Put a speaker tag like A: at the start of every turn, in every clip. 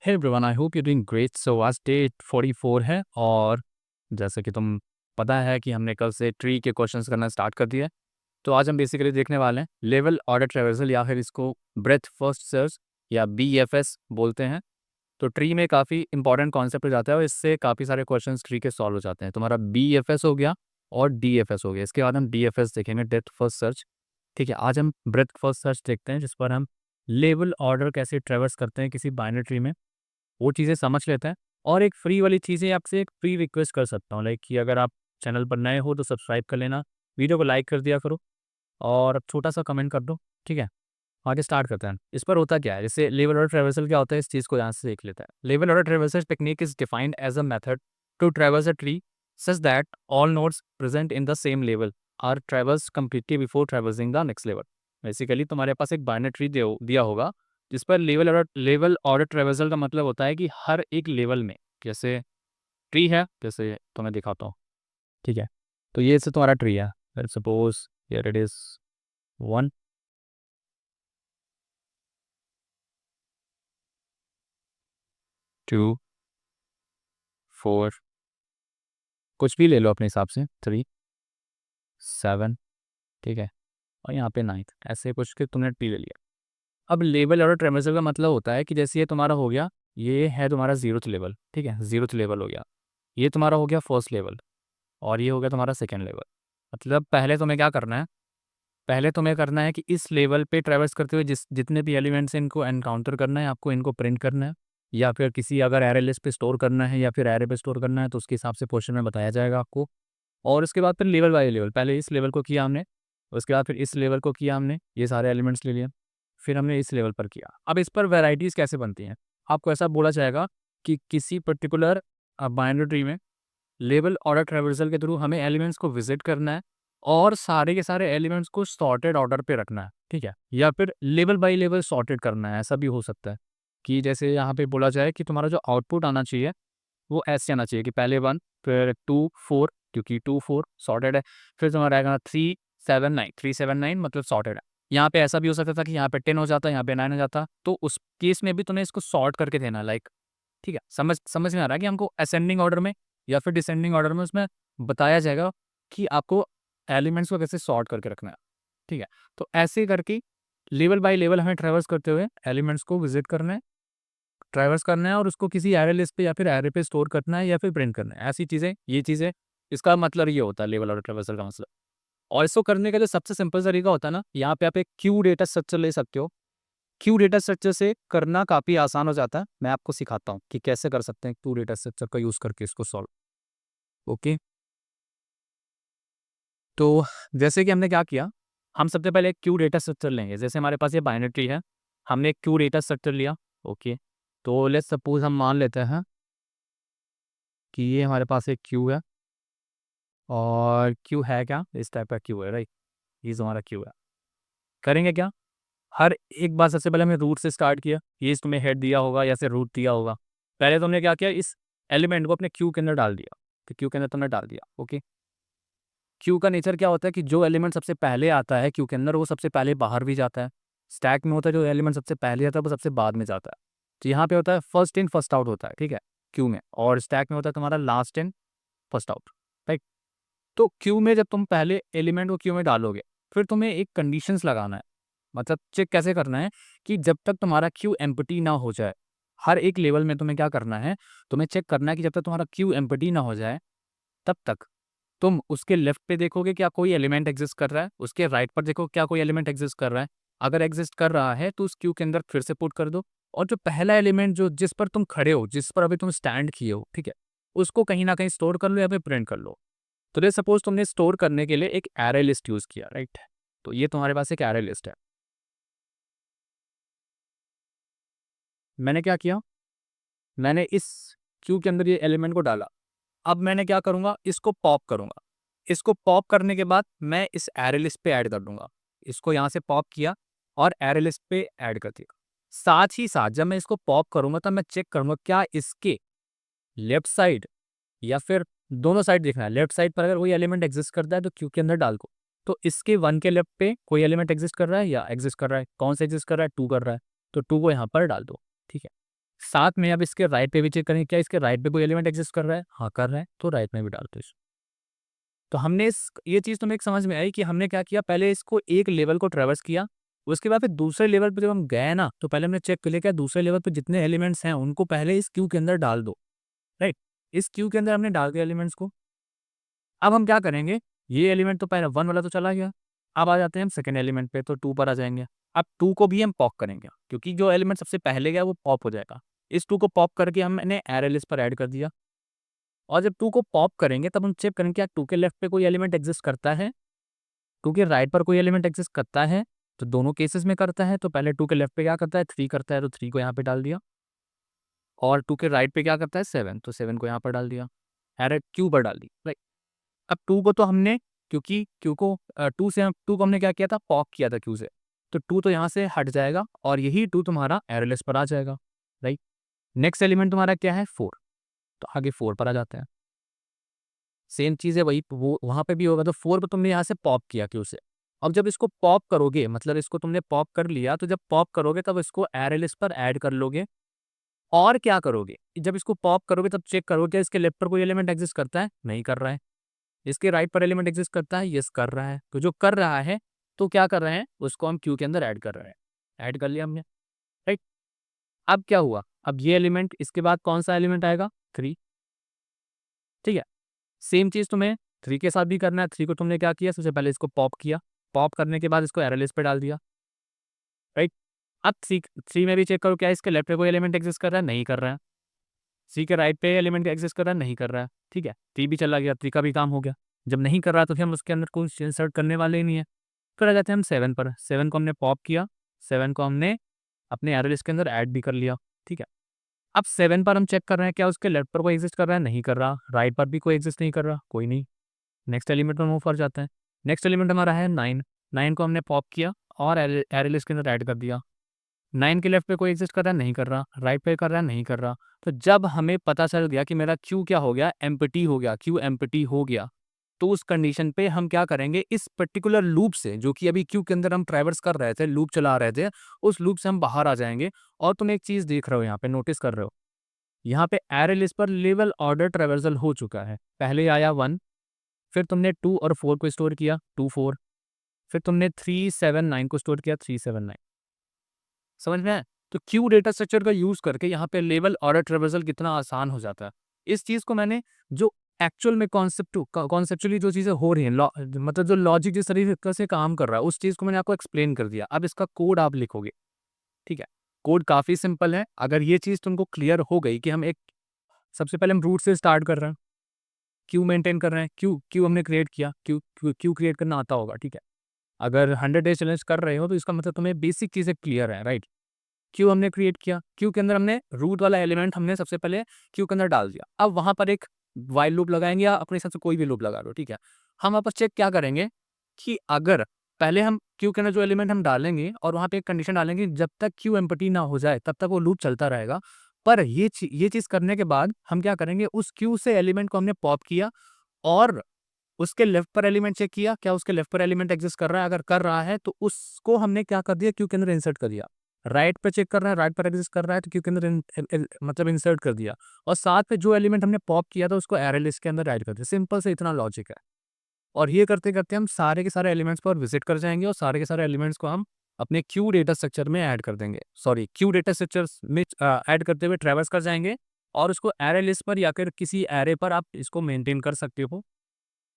A: Hey everyone, I hope you doing great. So आज day 44 है और जैसे कि तुम पता है कि हमने कल से ट्री के क्वेश्चंस करना स्टार्ट कर दिया है। तो आज हम बेसिकली देखने वाले हैं लेवल ऑर्डर ट्रेवर्सल या फिर इसको ब्रेथ फर्स्ट सर्च या BFS बोलते हैं। तो ट्री में काफ़ी इंपॉर्टेंट कॉन्सेप्ट हो जाता है और इससे काफ़ी सारे क्वेश्चंस ट्री के सॉल्व हो जाते हैं। तुम्हारा BFS हो गया और DFS हो गया। इसके बाद हम DFS देखेंगे, डेप्थ फर्स्ट सर्च। ठीक है, आज हम ब्रेथ फर्स्ट सर्च देखते हैं जिस पर हम लेवल ऑर्डर कैसे ट्रेवर्स करते हैं किसी बाइनरी ट्री में, वो चीज़ें समझ लेते हैं। और एक फ्री वाली चीज़ें आपसे एक फ्री रिक्वेस्ट कर सकता हूँ, लाइक कि अगर आप चैनल पर नए हो तो सब्सक्राइब कर लेना, वीडियो को लाइक कर दिया करो और छोटा सा कमेंट कर दो। ठीक है, आगे स्टार्ट करते हैं। इस पर होता क्या है, जैसे लेवल ऑर्डर ट्रेवर्सल क्या होता है, इस चीज़ को यहाँ से देख लेते हैं। Level order traversal technique is defined as a method to traverse a tree such that all nodes present in the same level are traverse completely before traversing the next level. Basically तुम्हारे पास एक binary tree दिया होगा जिस पर level order traversal का मतलब होता है कि हर एक लेवल में, जैसे ट्री है, जैसे तो मैं दिखाता हूँ। ठीक है, तो ये से तुम्हारा ट्री है। Let's suppose here it is 1 2 4, कुछ भी ले लो अपने हिसाब से, 3 7, ठीक है, और यहाँ पे 9, ऐसे कुछ के तुमने ट्री ले लिया। अब लेवल ऑर्डर ट्रेवर्सल का मतलब होता है कि जैसे ये तुम्हारा हो गया, ये है तुम्हारा 0th लेवल। ठीक है, 0th लेवल हो गया, ये तुम्हारा हो गया फर्स्ट लेवल और ये हो गया तुम्हारा सेकेंड लेवल। मतलब पहले तुम्हें क्या करना है, पहले तुम्हें करना है कि इस लेवल पे ट्रैवर्स करते हुए जितने भी एलिमेंट्स हैं इनको एनकाउंटर करना है, आपको इनको प्रिंट करना है, या फिर किसी अगर एरे लिस्ट पे स्टोर करना है या फिर एरे पे स्टोर करना है तो उसके हिसाब से क्वेश्चन में बताया जाएगा आपको। और उसके बाद फिर लेवल बाय लेवल, पहले इस लेवल को किया हमने, उसके बाद फिर इस लेवल को किया हमने, ये सारे एलिमेंट्स ले लिए, फिर हमने इस लेवल पर किया। अब इस पर वेराइटीज़ कैसे बनती हैं, आपको ऐसा बोला जाएगा कि किसी पर्टिकुलर बाइनरी ट्री में लेवल ऑर्डर ट्रेवर्सल के थ्रू हमें एलिमेंट्स को विजिट करना है और सारे के सारे एलिमेंट्स को सॉर्टेड ऑर्डर पे रखना है। ठीक है, या फिर लेवल बाय लेवल सॉर्टेड करना है, ऐसा भी हो सकता है कि जैसे यहाँ पे बोला जाए कि तुम्हारा जो आउटपुट आना चाहिए वो ऐसे आना चाहिए कि पहले 1, फिर 2 4, क्योंकि 2 4 सॉर्टेड है, फिर तुम्हारा आएगा 3 7 9, 3 7 9 मतलब सॉर्टेड है। यहाँ पे ऐसा भी हो सकता था कि यहाँ पे 10 हो जाता, यहाँ पे 9 हो जाता, तो उस केस में भी तुम्हें इसको सॉर्ट करके देना, लाइक। ठीक है, समझ समझ में आ रहा है कि हमको असेंडिंग ऑर्डर में या फिर डिसेंडिंग ऑर्डर में उसमें बताया जाएगा कि आपको एलिमेंट्स को कैसे सॉर्ट करके रखना है। ठीक है, तो ऐसे करके लेवल बाय लेवल हमें ट्रैवर्स करते हुए एलिमेंट्स को विजिट करना है, ट्रैवर्स करना है और उसको किसी एरे लिस्ट पे या फिर एरे पे स्टोर करना है या फिर प्रिंट करना है, ऐसी चीज़ें, ये चीज़ें, इसका मतलब ये होता है लेवल और ट्रैवर्सल का मतलब। और इसको करने का जो सबसे सिंपल तरीका होता है ना, यहाँ पे आप एक क्यू डेटा स्ट्रक्चर ले सकते हो। क्यू डेटा स्ट्रक्चर से करना काफ़ी आसान हो जाता है, मैं आपको सिखाता हूँ कि कैसे कर सकते हैं क्यू डेटा स्ट्रक्चर का यूज़ करके इसको सॉल्व। ओके, तो जैसे कि हमने क्या किया, हम सबसे पहले एक क्यू डेटा स्ट्रक्चर लेंगे। जैसे हमारे पास ये बाइनरी ट्री है, हमने एक क्यू डेटा स्ट्रक्चर लिया। ओके, तो लेट्स सपोज हम मान लेते हैं कि ये हमारे पास एक क्यू है और क्यू है क्या, इस टाइप का क्यू है, राइट। ये जो हमारा क्यू है, करेंगे क्या, हर एक बार सबसे पहले हमने रूट से स्टार्ट किया। ये तुम्हें हेड दिया होगा या फिर रूट दिया होगा। पहले तुमने क्या किया, इस एलिमेंट को अपने क्यू के अंदर डाल दिया, तो क्यू के अंदर तुमने डाल दिया। ओके, क्यू का नेचर क्या होता है कि जो एलिमेंट सबसे पहले आता है क्यू के अंदर वो सबसे पहले बाहर भी जाता है। स्टैक में होता है जो एलिमेंट सबसे पहले आता है वो सबसे बाद में जाता है। तो यहाँ पे होता है फर्स्ट इन फर्स्ट आउट होता है, ठीक है, क्यू में। और स्टैक में होता है तुम्हारा last in first out, right. तो क्यू में जब तुम पहले एलिमेंट को क्यू में डालोगे, फिर तुम्हें एक कंडीशंस लगाना है। मतलब चेक कैसे करना है कि जब तक तुम्हारा क्यू एम्प्टी ना हो जाए, हर एक लेवल में तुम्हें क्या करना है, तुम्हें चेक करना है कि जब तक तुम्हारा क्यू एम्प्टी ना हो जाए तब तक तुम उसके लेफ्ट पे देखोगे क्या कोई एलिमेंट एग्जिस्ट कर रहा है, उसके राइट पर देखो क्या कोई एलिमेंट एग्जिस्ट कर रहा है। अगर एग्जिस्ट कर रहा है तो उस क्यू के अंदर फिर से पुट कर दो, और जो पहला एलिमेंट जो जिस पर तुम खड़े हो, जिस पर अभी तुम स्टैंड किए हो, ठीक है, उसको कहीं ना कहीं स्टोर कर लो या फिर प्रिंट कर लो। तो ले सपोज तुमने स्टोर करने के लिए एक एरे लिस्ट यूज किया, राइट। तो ये तुम्हारे पास एक एरे लिस्ट है। मैंने क्या किया, मैंने इस क्यू के अंदर ये एलिमेंट को डाला। अब मैंने क्या करूंगा, इसको पॉप करूंगा। इसको पॉप करने के बाद मैं इस एरे लिस्ट पे ऐड कर दूंगा। इसको यहाँ से पॉप किया और एरे लिस्ट पे ऐड कर दिया। साथ ही साथ जब मैं इसको पॉप करूंगा तब मैं चेक करूंगा क्या इसके लेफ्ट साइड या फिर दोनों साइड देखना है। लेफ्ट साइड पर अगर कोई एलिमेंट एग्जिस्ट करता है तो क्यू के अंदर डाल दो। तो इसके 1 के लेफ्ट पे कोई एलिमेंट एग्जिस्ट कर रहा है या एग्जिस्ट कर रहा है, कौन सा एग्जिस्ट कर रहा है, 2 कर रहा है, तो 2 को यहाँ पर डाल दो। ठीक है, साथ में अब इसके राइट पे भी चेक करेंगे, क्या इसके राइट पे कोई एलिमेंट एग्जिस्ट कर रहा है? हाँ कर रहा है, तो राइट में भी डाल दो इसको। तो हमने ये चीज़ तुम्हें एक समझ में आई कि हमने क्या किया, पहले इसको एक लेवल को ट्रैवर्स किया, उसके बाद फिर दूसरे लेवल पे जब हम गए ना, तो पहले हमने चेक कर लिया क्या दूसरे लेवल पे जितने एलिमेंट्स हैं उनको पहले इस क्यू के अंदर डाल दो, राइट। इस क्यू के अंदर हमने डाल दिया एलिमेंट्स को। अब हम क्या करेंगे, ये एलिमेंट तो पहले 1 वाला तो चला गया, अब आ जाते हैं हम सेकंड एलिमेंट पे, तो 2 पर आ जाएंगे। अब 2 को भी हम पॉप करेंगे, क्योंकि जो एलिमेंट सबसे पहले गया वो पॉप हो जाएगा। इस 2 को पॉप करके हमने अरे लिस्ट पर ऐड कर दिया, और जब 2 को पॉप करेंगे तब हम चेक करेंगे क्या 2 के लेफ्ट पे कोई एलिमेंट एग्जिस्ट करता है, 2 के राइट पर कोई एलिमेंट एग्जिस्ट करता है। तो दोनों केसेस में करता है, तो पहले 2 के लेफ्ट पे क्या करता है, 3 करता है, तो 3 को यहाँ पे डाल दिया, और 2 के राइट पे क्या करता है, 7, तो 7 को यहाँ पर डाल दिया, एरे क्यू पर डाल दी, राइट। अब 2 को तो हमने, क्योंकि क्यू को 2 से 2 को हमने क्या किया था, पॉप किया था क्यू से, तो 2 तो यहाँ से हट जाएगा और यही 2 तुम्हारा एरे लिस्ट पर आ जाएगा, राइट। नेक्स्ट एलिमेंट तुम्हारा क्या है, 4, तो आगे 4 पर आ जाते हैं। सेम चीज़ है, वही वो वहाँ पे भी होगा, तो 4 पे तुमने यहाँ से पॉप किया क्यू से। अब जब इसको पॉप करोगे, मतलब इसको तुमने पॉप कर लिया, तो जब पॉप करोगे तब इसको एरे लिस्ट पर ऐड कर लोगे, और क्या करोगे, जब इसको पॉप करोगे तब चेक करोगे क्या इसके लेफ्ट पर कोई एलिमेंट एग्जिस्ट करता है, नहीं कर रहा है। इसके राइट पर एलिमेंट एग्जिस्ट करता है, यस कर रहा है। तो जो कर रहा है, तो क्या कर रहे हैं, उसको हम क्यू के अंदर ऐड कर रहे हैं, ऐड कर लिया हमने, राइट। अब क्या हुआ, अब ये एलिमेंट, इसके बाद कौन सा एलिमेंट आएगा, 3, ठीक है। सेम चीज़ तुम्हें 3 के साथ भी करना है। 3 को तुमने क्या किया, सबसे पहले इसको पॉप किया, पॉप करने के बाद इसको एरे लिस्ट पे डाल दिया, राइट। अब 3 में भी चेक करो क्या इसके लेफ्ट पे कोई एलिमेंट एग्जिस्ट कर रहा है, नहीं कर रहा है। सी के राइट पे एलिमेंट एग्जिस्ट कर रहा है, नहीं कर रहा है, ठीक है। 3 भी चला गया, 3 का भी काम हो गया। जब नहीं कर रहा तो फिर हम उसके अंदर कुछ इंसर्ट करने वाले ही नहीं है। फिर आ जाते हैं हम 7 पर, 7 को हमने पॉप किया, 7 को हमने अपने एरे लिस्ट के अंदर ऐड भी कर लिया, ठीक है। अब 7 पर हम चेक कर रहे हैं क्या उसके लेफ्ट पर कोई एग्जिस्ट कर रहा है, नहीं कर रहा। राइट पर भी कोई एग्जिस्ट नहीं कर रहा, कोई नहीं। नेक्स्ट एलिमेंट पर मूव कर जाते हैं। नेक्स्ट एलिमेंट हमारा है 9, 9 को हमने पॉप किया और एरे लिस्ट के अंदर ऐड कर दिया। 9 के लेफ्ट पे कोई एग्जिस्ट कर रहा है, नहीं कर रहा। राइट पे कर रहा है, नहीं कर रहा। तो जब हमें पता चल गया कि मेरा क्यू क्या हो गया, एम्प्टी हो गया, क्यू एम्प्टी हो गया, तो उस कंडीशन पे हम क्या करेंगे, इस पर्टिकुलर लूप से, जो कि अभी क्यू के अंदर हम ट्रैवर्स कर रहे थे, लूप चला रहे थे, उस लूप से हम बाहर आ जाएंगे। और तुम एक चीज़ देख रहे हो, यहाँ पे नोटिस कर रहे हो, यहाँ पे एरे लिस्ट पर लेवल ऑर्डर ट्रैवर्सल हो चुका है। पहले आया 1, फिर तुमने 2 और 4 को स्टोर किया, 2 4, फिर तुमने 3 7 9 को स्टोर किया, 3 7 9। समझ में आया? तो क्यू डेटा स्ट्रक्चर का यूज़ करके यहाँ पे लेवल ऑर्डर ट्रेवर्सल कितना आसान हो जाता है। इस चीज़ को मैंने, जो एक्चुअल में कॉन्सेप्चुअली जो चीज़ें हो रही हैं, मतलब जो लॉजिक जिस तरीके से काम कर रहा है, उस चीज़ को मैंने आपको एक्सप्लेन कर दिया। अब इसका कोड आप लिखोगे, ठीक है। कोड काफ़ी सिंपल है। अगर ये चीज़ तुमको क्लियर हो गई कि हम एक, सबसे पहले हम रूट से स्टार्ट कर रहे हैं, क्यू मेंटेन कर रहे हैं, क्यू क्यू हमने क्रिएट किया, क्यू क्यू क्यू क्रिएट करना आता होगा, ठीक है। अगर 100 डेज चैलेंज कर रहे हो तो इसका मतलब तुम्हें बेसिक चीज़ें क्लियर है, राइट। क्यू हमने क्रिएट किया, क्यू के अंदर हमने रूट वाला एलिमेंट हमने सबसे पहले क्यू के अंदर डाल दिया। अब वहाँ पर एक व्हाइल लूप लगाएँगे, या अपने हिसाब से कोई भी लूप लगा लो, ठीक है। हम वापस चेक क्या करेंगे कि अगर पहले हम क्यू के अंदर जो एलिमेंट हम डालेंगे और वहाँ पे एक कंडीशन डालेंगे, जब तक क्यू एम्प्टी ना हो जाए तब तक वो लूप चलता रहेगा। पर ये चीज़ करने के बाद हम क्या करेंगे, उस क्यू से एलिमेंट को हमने पॉप किया और उसके लेफ्ट पर एलिमेंट चेक किया, क्या उसके लेफ्ट पर एलिमेंट एग्जिस्ट कर रहा है? अगर कर रहा है तो उसको हमने क्या कर दिया, क्यू के अंदर इंसर्ट कर दिया। राइट पे चेक कर रहा है, राइट पर एग्जिस्ट कर रहा है तो क्यू के अंदर मतलब इंसर्ट कर दिया, और साथ में जो एलिमेंट हमने पॉप किया था उसको एरे लिस्ट के अंदर ऐड कर दिया। सिंपल से इतना लॉजिक है। और ये करते करते हम सारे के सारे एलिमेंट्स पर विजिट कर जाएंगे, और सारे के सारे एलिमेंट्स को हम अपने क्यू डेटा स्ट्रक्चर में ऐड कर देंगे, सॉरी क्यू डेटा स्ट्रक्चर में ऐड करते हुए ट्रैवर्स कर जाएंगे, और उसको एरे लिस्ट पर या फिर किसी एरे पर आप इसको मेंटेन कर सकते हो।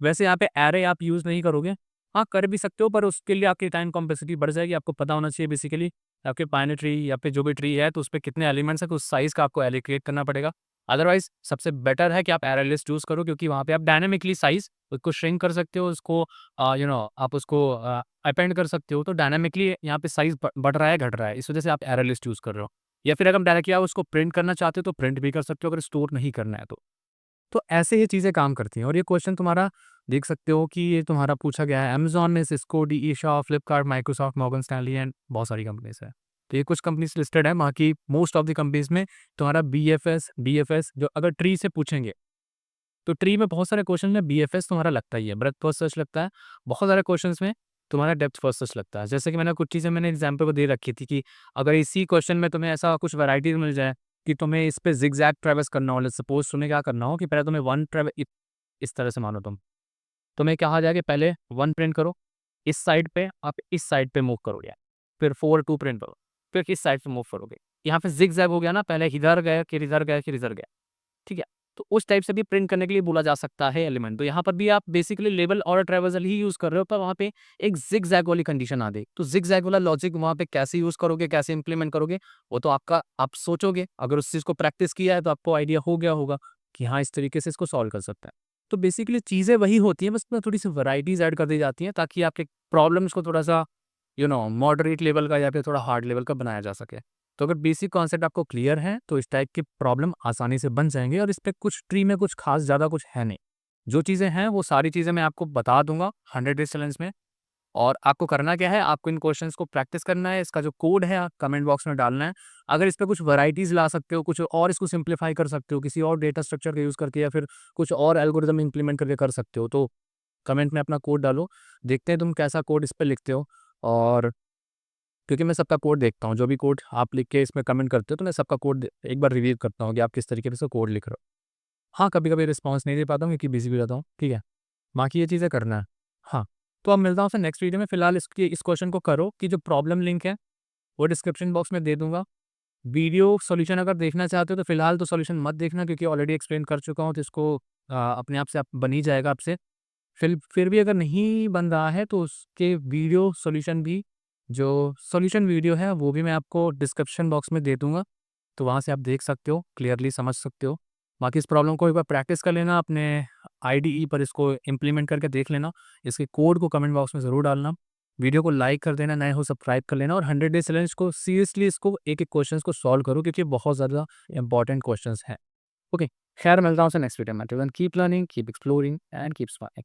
A: वैसे यहाँ पे एरे आप यूज़ नहीं करोगे, हाँ कर भी सकते हो, पर उसके लिए आपकी टाइम कॉम्प्लेक्सिटी बढ़ जाएगी। आपको पता होना चाहिए बेसिकली आपके बाइनरी ट्री या फिर जो भी ट्री है तो उसपे कितने एलिमेंट्स हैं, तो उस साइज़ का आपको एलोकेट करना पड़ेगा। अदरवाइज़ सबसे बेटर है कि आप एरे लिस्ट चूज़ करो, क्योंकि वहाँ पे आप डायनामिकली साइज़ उसको श्रिंक कर सकते हो, उसको आप उसको अपेंड कर सकते हो। तो डायनामिकली यहाँ पे साइज़ बढ़ रहा है, घट रहा है, इस वजह से आप एरे लिस्ट चूज़ कर रहे हो। या फिर अगर डायरेक्टली आप उसको प्रिंट करना चाहते हो तो प्रिंट भी कर सकते हो, अगर स्टोर नहीं करना है तो। तो ऐसे ये चीज़ें काम करती हैं। और ये क्वेश्चन तुम्हारा देख सकते हो कि ये तुम्हारा पूछा गया है अमेज़न में, Cisco, D E Shaw, Flipkart, Microsoft, Morgan Stanley and बहुत सारी कंपनीज़ है। तो ये कुछ कंपनीज़ लिस्टेड है, बाकी मोस्ट ऑफ द कंपनीज़ में तुम्हारा बीएफएस, डीएफएस, जो अगर ट्री से पूछेंगे, तो ट्री में बहुत सारे क्वेश्चन में बीएफएस तुम्हारा लगता ही है, ब्रेथ फर्स्ट सर्च लगता है। बहुत सारे क्वेश्चंस में तुम्हारा डेप्थ फर्स्ट सर्च लगता है। जैसे कि मैंने कुछ चीज़ें मैंने एग्जाम्पल को दे रखी थी कि अगर इसी क्वेश्चन में तुम्हें ऐसा कुछ वैराइटीज़ मिल जाए कि तुम्हें इस पे जिगजैग ट्रेवल्स करना हो। लेट्स सपोज तुम्हें क्या करना हो कि पहले तुम्हें वन ट्रेवल इस तरह से मानो तुम्हें कहा जाए कि पहले वन प्रिंट करो, इस साइड पे आप इस साइड पे मूव करोगे, फिर 4 2 प्रिंट करो, फिर किस साइड पे मूव करोगे। यहाँ पे जिगजैग हो गया ना, पहले इधर गए फिर इधर गए फिर इधर गया, ठीक है। तो उस टाइप से भी प्रिंट करने के लिए बोला जा सकता है एलिमेंट। तो यहाँ पर भी आप बेसिकली लेबल और ट्रेवर्सल ही यूज कर रहे हो, पर वहाँ पे एक जिगजैग वाली कंडीशन आ गई। तो जिगजैग वाला लॉजिक वहाँ पे कैसे यूज करोगे, कैसे इंप्लीमेंट करोगे, वो तो आप सोचोगे। अगर उस चीज़ को प्रैक्टिस किया है तो आपको आइडिया हो गया होगा कि हाँ इस तरीके से इसको सॉल्व कर सकता है। तो बेसिकली चीज़ें वही होती हैं, बस उसमें थोड़ी सी वैराइटीज ऐड कर दी जाती हैं ताकि आपके प्रॉब्लम्स को थोड़ा सा मॉडरेट लेवल का या फिर थोड़ा हार्ड लेवल का बनाया जा सके। तो अगर बेसिक कॉन्सेप्ट आपको क्लियर है तो इस टाइप की प्रॉब्लम आसानी से बन जाएंगे। और इस पे कुछ ट्री में कुछ खास ज़्यादा कुछ है नहीं, जो चीज़ें हैं वो सारी चीज़ें मैं आपको बता दूंगा 100 डेज चैलेंज में। और आपको करना क्या है, आपको इन क्वेश्चंस को प्रैक्टिस करना है, इसका जो कोड है कमेंट बॉक्स में डालना है। अगर इस पे कुछ वैराइटीज ला सकते हो, कुछ और इसको सिंप्लीफाई कर सकते हो किसी और डेटा स्ट्रक्चर का यूज़ करके, या फिर कुछ और एल्गोरिदम इंप्लीमेंट करके कर सकते हो, तो कमेंट में अपना कोड डालो। देखते हैं तुम कैसा कोड इस पे लिखते हो। और क्योंकि मैं सबका कोड देखता हूँ, जो भी कोड आप लिख के इसमें कमेंट करते हो तो मैं सबका कोड एक बार रिव्यू करता हूँ कि आप किस तरीके से कोड लिख रहे हो। हाँ, कभी-कभी रिस्पॉन्स नहीं दे पाता हूँ क्योंकि बिज़ी भी रहता हूँ, ठीक है। बाकी ये चीज़ें करना है। हाँ, तो अब मिलता हूँ फिर नेक्स्ट वीडियो में। फिलहाल इस क्वेश्चन को करो कि जो प्रॉब्लम लिंक है वो डिस्क्रिप्शन बॉक्स में दे दूँगा। वीडियो सॉल्यूशन अगर देखना चाहते हो तो फिलहाल तो सॉल्यूशन मत देखना, क्योंकि ऑलरेडी एक्सप्लेन कर चुका हूँ, तो इसको अपने आप से बन ही जाएगा आपसे। फिर भी अगर नहीं बन रहा है तो उसके वीडियो सॉल्यूशन भी, जो सॉल्यूशन वीडियो है वो भी मैं आपको डिस्क्रिप्शन बॉक्स में दे दूँगा। तो वहाँ से आप देख सकते हो, क्लियरली समझ सकते हो। बाकी इस प्रॉब्लम को एक बार प्रैक्टिस कर लेना, अपने आईडीई पर इसको इम्प्लीमेंट करके देख लेना। इसके कोड को कमेंट बॉक्स में ज़रूर डालना। वीडियो को लाइक कर देना, नए हो सब्सक्राइब कर लेना, और 100 डेज चैलेंज को सीरियसली इसको एक-एक क्वेश्चंस को सॉल्व करो, क्योंकि बहुत ज़्यादा इंपॉर्टेंट क्वेश्चंस हैं। ओके, खैर मिलता हूँ आपसे नेक्स्ट वीडियो में। Till then keep learning, keep exploring and keep smiling.